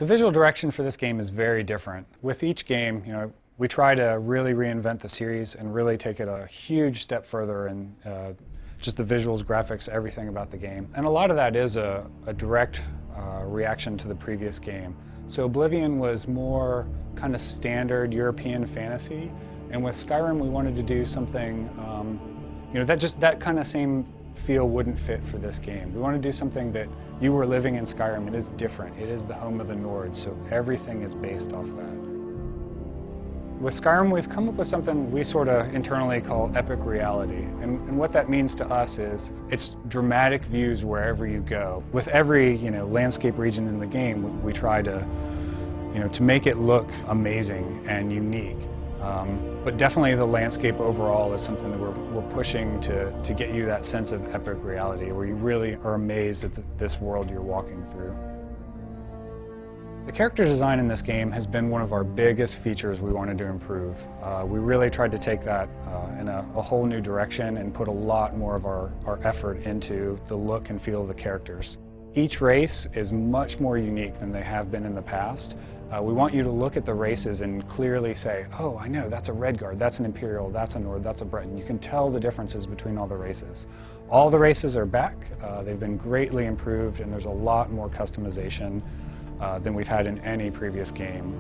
The visual direction for this game is very different. With each game, we try to really reinvent the series and really take it a huge step further in just the visuals, graphics, everything about the game. And a lot of that is a direct reaction to the previous game. So Oblivion was more kind of standard European fantasy, and with Skyrim we wanted to do something, that kind of same feel wouldn't fit for this game. We want to do something that you were living in Skyrim. It is different. It is the home of the Nords, so everything is based off that. With Skyrim, we've come up with something we sort of internally call epic reality. And what that means to us is it's dramatic views wherever you go. With every landscape region in the game, we try to make it look amazing and unique. But definitely the landscape overall is something that we're pushing to get you that sense of epic reality, where you really are amazed at this world you're walking through. The character design in this game has been one of our biggest features we wanted to improve. We really tried to take that in a whole new direction and put a lot more of our effort into the look and feel of the characters. Each race is much more unique than they have been in the past. We want you to look at the races and clearly say, oh, I know, that's a Redguard, that's an Imperial, that's a Nord, that's a Breton. You can tell the differences between all the races. All the races are back. They've been greatly improved, and there's a lot more customization than we've had in any previous game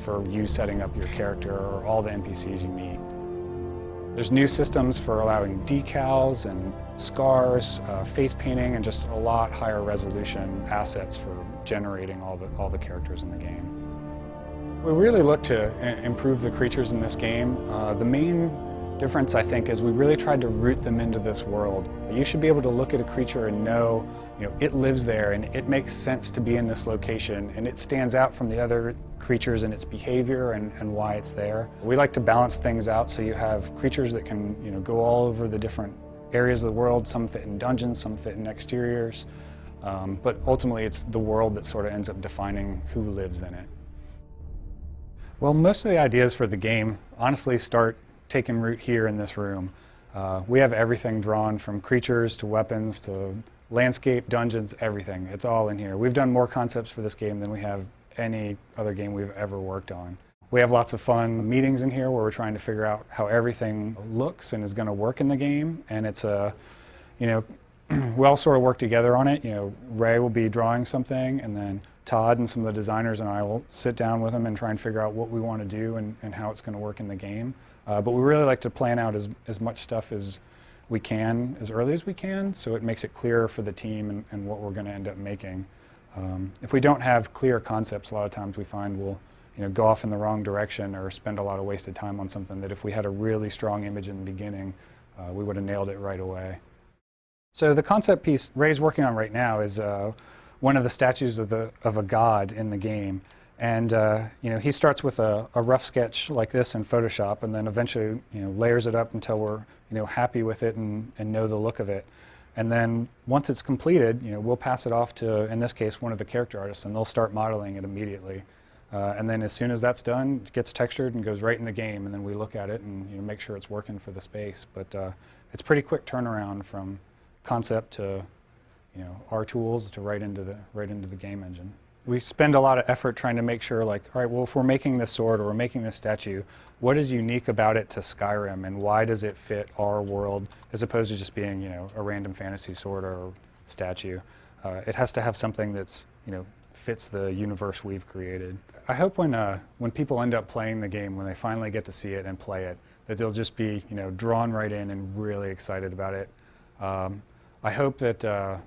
for you setting up your character or all the NPCs you meet. There's new systems for allowing decals and scars, face painting, and just a lot higher resolution assets for generating all the characters in the game. We really look to improve the creatures in this game. The main difference, I think, is we really tried to root them into this world. You should be able to look at a creature and know, it lives there and it makes sense to be in this location, and it stands out from the other creatures in its behavior and why it's there. We like to balance things out so you have creatures that can go all over the different areas of the world. Some fit in dungeons, some fit in exteriors, but ultimately it's the world that sort of ends up defining who lives in it. Well, most of the ideas for the game honestly start taking root here in this room. We have everything drawn, from creatures to weapons to landscape, dungeons, everything. It's all in here. We've done more concepts for this game than we have any other game we've ever worked on. We have lots of fun meetings in here where we're trying to figure out how everything looks and is going to work in the game, and it's we all sort of work together on it. Ray will be drawing something, and then Todd and some of the designers and I will sit down with them and try and figure out what we want to do and how it's going to work in the game. But we really like to plan out as much stuff as we can, as early as we can, so it makes it clearer for the team and what we're going to end up making. If we don't have clear concepts, a lot of times we find we'll go off in the wrong direction or spend a lot of wasted time on something that if we had a really strong image in the beginning, we would have nailed it right away. So the concept piece Ray's working on right now is one of the statues of a god in the game. And he starts with a rough sketch like this in Photoshop, and then eventually layers it up until we're happy with it and know the look of it. And then once it's completed, we'll pass it off to, in this case, one of the character artists, and they'll start modeling it immediately. And then as soon as that's done, it gets textured and goes right in the game, and then we look at it and make sure it's working for the space. But it's pretty quick turnaround from concept to our tools to right into the game engine. We spend a lot of effort trying to make sure, like, all right, well, if we're making this sword or we're making this statue, what is unique about it to Skyrim, and why does it fit our world as opposed to just being, a random fantasy sword or statue? It has to have something that's, fits the universe we've created. I hope when people end up playing the game, when they finally get to see it and play it, that they'll just be, drawn right in and really excited about it. I hope that,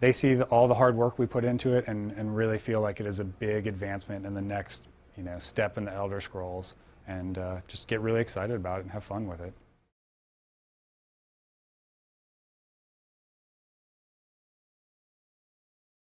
they see all the hard work we put into it and really feel like it is a big advancement in the next step in the Elder Scrolls, and just get really excited about it and have fun with it.